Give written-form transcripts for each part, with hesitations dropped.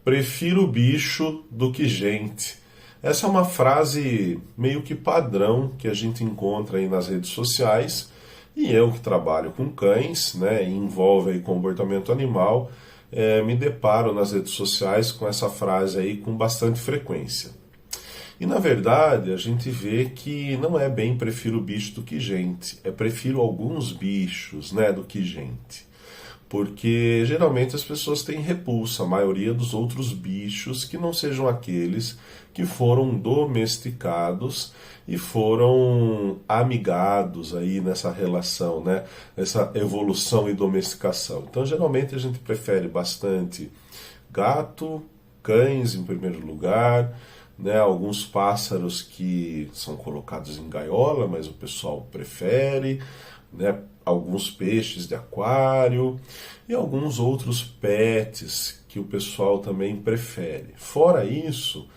Prefiro bicho do que gente. Essa é uma frase meio que padrão que a gente encontra aí nas redes sociais. E eu que trabalho com cães, né, e envolve aí comportamento animal, me deparo nas redes sociais com essa frase aí com bastante frequência. E na verdade a gente vê que não é bem prefiro bicho do que gente, é prefiro alguns bichos, né, do que gente. Porque geralmente as pessoas têm repulsa, a maioria dos outros bichos que não sejam aqueles que foram domesticados e foram amigados aí nessa relação, né? Essa evolução e domesticação. Então geralmente a gente prefere bastante gato, cães em primeiro lugar, né? Alguns pássaros que são colocados em gaiola, mas o pessoal prefere, né? Alguns peixes de aquário e alguns outros pets que o pessoal também prefere. Fora isso,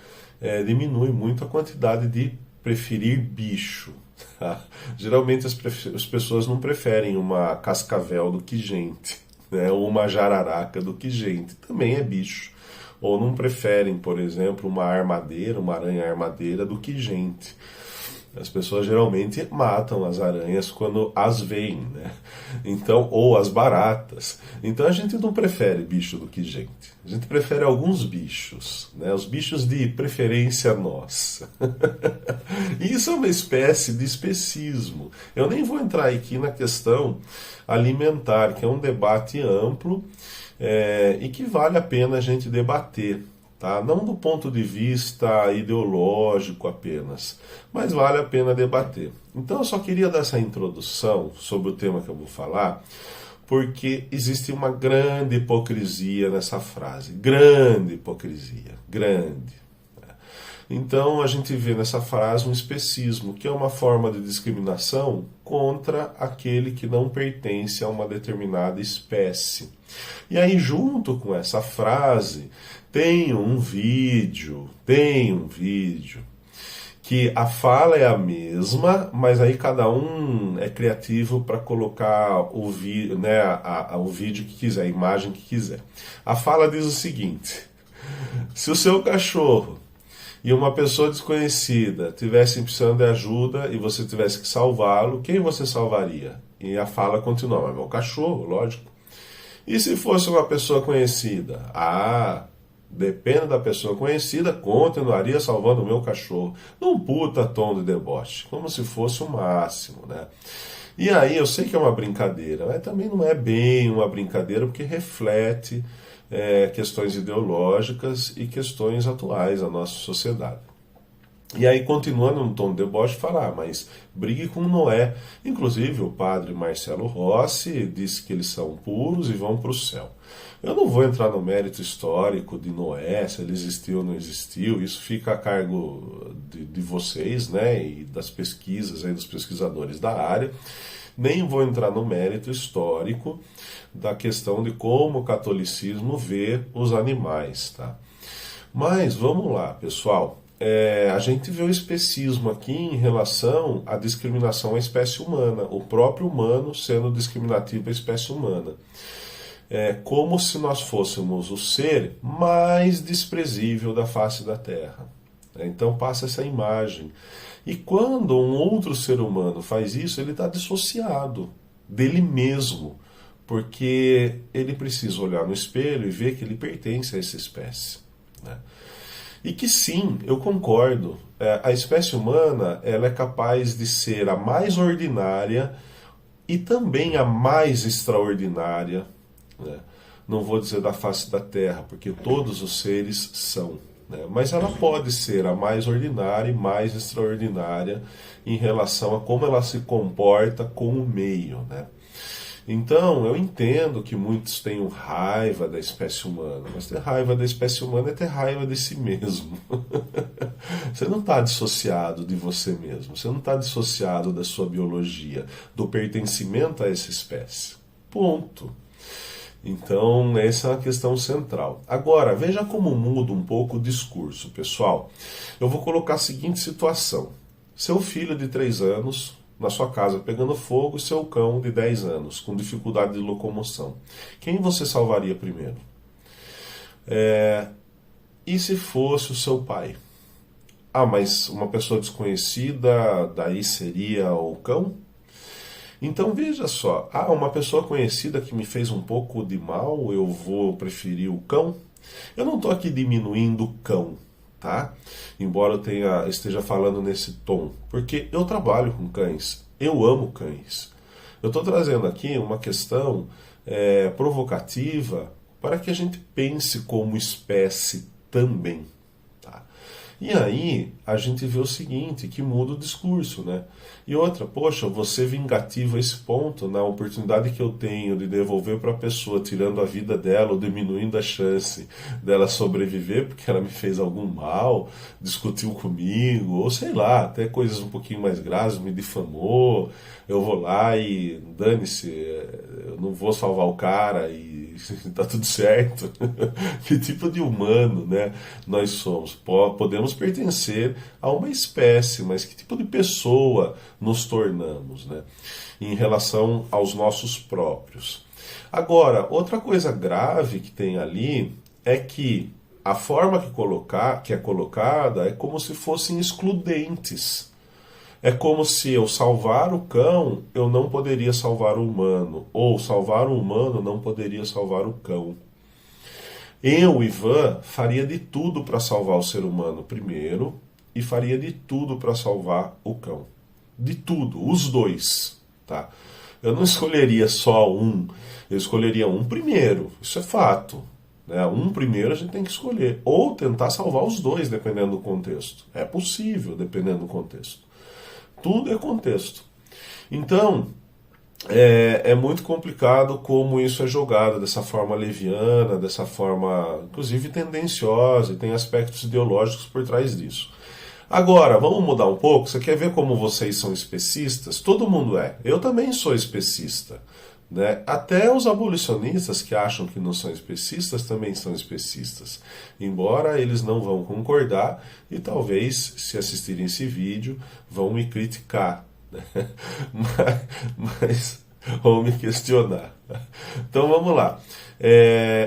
diminui muito a quantidade de preferir bicho. Tá? Geralmente as pessoas não preferem uma cascavel do que gente, né? Ou uma jararaca do que gente, também é bicho. Ou não preferem, por exemplo, uma armadeira, uma aranha-armadeira do que gente. As pessoas geralmente matam as aranhas quando as veem, né? Então, ou as baratas. Então a gente não prefere bicho do que gente. A gente prefere alguns bichos, né? Os bichos de preferência nossa. E isso é uma espécie de especismo. Eu nem vou entrar aqui na questão alimentar, que é um debate amplo e que vale a pena a gente debater. Tá? Não do ponto de vista ideológico apenas, mas vale a pena debater. Então eu só queria dar essa introdução sobre o tema que eu vou falar, porque existe uma grande hipocrisia nessa frase. Grande hipocrisia, grande. Então a gente vê nessa frase um especismo, que é uma forma de discriminação contra aquele que não pertence a uma determinada espécie. E aí junto com essa frase tem um vídeo que a fala é a mesma, mas aí cada um é criativo para colocar o vídeo que quiser, a imagem que quiser. A fala diz o seguinte: se o seu cachorro e uma pessoa desconhecida tivessem precisando de ajuda e você tivesse que salvá-lo, quem você salvaria? E a fala continua: mas meu cachorro, lógico. E se fosse uma pessoa conhecida? Depende da pessoa conhecida, continuaria salvando o meu cachorro. Num puta tom de deboche, como se fosse o máximo, né? E aí eu sei que é uma brincadeira, mas também não é bem uma brincadeira, porque reflete questões ideológicas e questões atuais da nossa sociedade. E aí, continuando no tom de deboche, falar, mas brigue com Noé. Inclusive, o padre Marcelo Rossi disse que eles são puros e vão para o céu. Eu não vou entrar no mérito histórico de Noé, se ele existiu ou não existiu, isso fica a cargo de vocês, né, e das pesquisas, aí, dos pesquisadores da área. Nem vou entrar no mérito histórico da questão de como o catolicismo vê os animais, tá? Mas vamos lá, pessoal. A gente vê o especismo aqui em relação à discriminação à espécie humana, o próprio humano sendo discriminativo à espécie humana. Como se nós fôssemos o ser mais desprezível da face da Terra. Então passa essa imagem. E quando um outro ser humano faz isso, ele está dissociado dele mesmo, porque ele precisa olhar no espelho e ver que ele pertence a essa espécie, né? E que sim, eu concordo, a espécie humana ela é capaz de ser a mais ordinária e também a mais extraordinária, né? Não vou dizer da face da Terra, porque todos os seres são, né? Mas ela pode ser a mais ordinária e mais extraordinária em relação a como ela se comporta com o meio, né? Então, eu entendo que muitos tenham raiva da espécie humana, mas ter raiva da espécie humana é ter raiva de si mesmo. Você não está dissociado de você mesmo, você não está dissociado da sua biologia, do pertencimento a essa espécie. Ponto. Então, essa é uma questão central. Agora, veja como muda um pouco o discurso, pessoal. Eu vou colocar a seguinte situação. Seu filho de 3 anos na sua casa pegando fogo e seu cão de 10 anos com dificuldade de locomoção. Quem você salvaria primeiro? E se fosse o seu pai? Ah, mas uma pessoa desconhecida, daí seria o cão? Então veja só, uma pessoa conhecida que me fez um pouco de mal, eu vou preferir o cão? Eu não estou aqui diminuindo o cão, tá? Embora esteja falando nesse tom, porque eu trabalho com cães, eu amo cães. Eu estou trazendo aqui uma questão provocativa para que a gente pense como espécie também. Tá? E aí a gente vê o seguinte, que muda o discurso, né? E outra, poxa, você vingativo a esse ponto, na oportunidade que eu tenho de devolver para a pessoa, tirando a vida dela ou diminuindo a chance dela sobreviver porque ela me fez algum mal, discutiu comigo, ou sei lá, até coisas um pouquinho mais graves, me difamou, eu vou lá e dane-se, eu não vou salvar o cara e tá tudo certo. Que tipo de humano, né, nós somos? Podemos pertencer a uma espécie, mas que tipo de pessoa nos tornamos, né, em relação aos nossos próprios? Agora, outra coisa grave que tem ali é que a forma que é colocada é como se fossem excludentes. É como se eu salvar o cão, eu não poderia salvar o humano, ou salvar o humano não poderia salvar o cão. Eu, Ivan, faria de tudo para salvar o ser humano primeiro e faria de tudo para salvar o cão. De tudo, os dois, tá? Eu não escolheria só um, eu escolheria um primeiro, isso é fato. Né? Um primeiro a gente tem que escolher, ou tentar salvar os dois, dependendo do contexto. É possível, dependendo do contexto. Tudo é contexto. Então, é muito complicado como isso é jogado dessa forma leviana, dessa forma, inclusive, tendenciosa, e tem aspectos ideológicos por trás disso. Agora, vamos mudar um pouco? Você quer ver como vocês são especistas? Todo mundo é. Eu também sou especista. Né? Até os abolicionistas que acham que não são especistas também são especistas. Embora eles não vão concordar e talvez, se assistirem esse vídeo, vão me criticar. Né? Mas vão me questionar. Então vamos lá.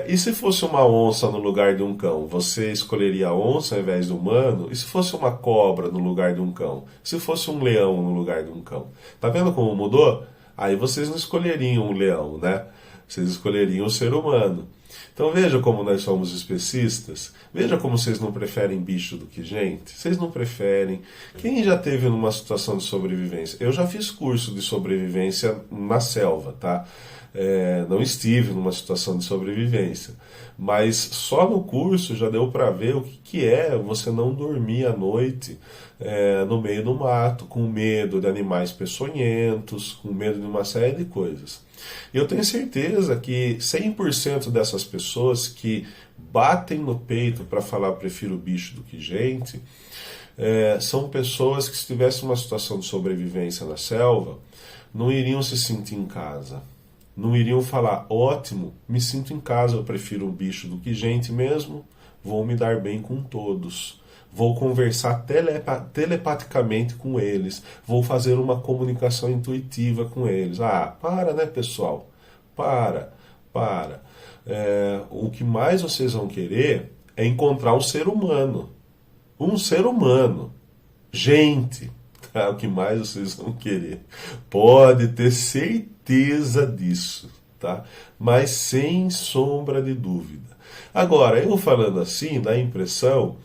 E se fosse uma onça no lugar de um cão? Você escolheria a onça ao invés do humano? E se fosse uma cobra no lugar de um cão? Se fosse um leão no lugar de um cão? Tá vendo como mudou? Aí vocês não escolheriam um leão, né? Vocês escolheriam o ser humano. Então veja como nós somos especistas. Veja como vocês não preferem bicho do que gente. Vocês não preferem. Quem já teve numa situação de sobrevivência? Eu já fiz curso de sobrevivência na selva, tá? Não estive numa situação de sobrevivência. Mas só no curso já deu para ver o que é você não dormir à noite no meio do mato, com medo de animais peçonhentos, com medo de uma série de coisas. E eu tenho certeza que 100% dessas pessoas que batem no peito para falar prefiro bicho do que gente, são pessoas que, se tivessem uma situação de sobrevivência na selva, não iriam se sentir em casa. Não iriam falar, ótimo, me sinto em casa, eu prefiro um bicho do que gente mesmo, vou me dar bem com todos. Vou conversar telepaticamente com eles. Vou fazer uma comunicação intuitiva com eles. Para, né, pessoal? Para. O que mais vocês vão querer é encontrar um ser humano. Um ser humano. Gente. Tá? O que mais vocês vão querer. Pode ter certeza disso. Tá? Mas sem sombra de dúvida. Agora, eu falando assim, dá a impressão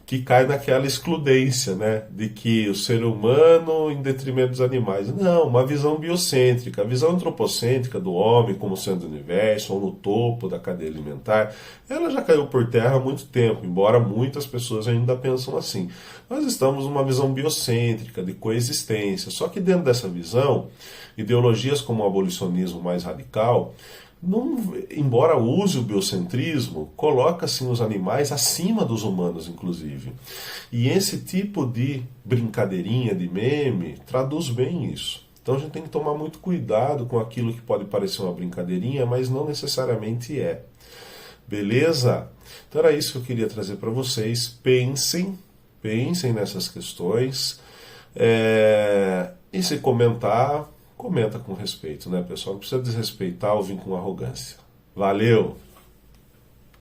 que cai naquela excludência, né, de que o ser humano em detrimento dos animais. Não, uma visão biocêntrica, a visão antropocêntrica do homem como sendo o universo, ou no topo da cadeia alimentar, ela já caiu por terra há muito tempo, embora muitas pessoas ainda pensam assim. Nós estamos numa visão biocêntrica, de coexistência, só que dentro dessa visão, ideologias como o abolicionismo mais radical, embora use o biocentrismo, coloca assim os animais acima dos humanos, inclusive. E esse tipo de brincadeirinha, de meme, traduz bem isso. Então a gente tem que tomar muito cuidado com aquilo que pode parecer uma brincadeirinha, mas não necessariamente é. Beleza? Então era isso que eu queria trazer para vocês. Pensem nessas questões. E se comentar, comenta com respeito, né, pessoal? Não precisa desrespeitar ou vir com arrogância. Valeu!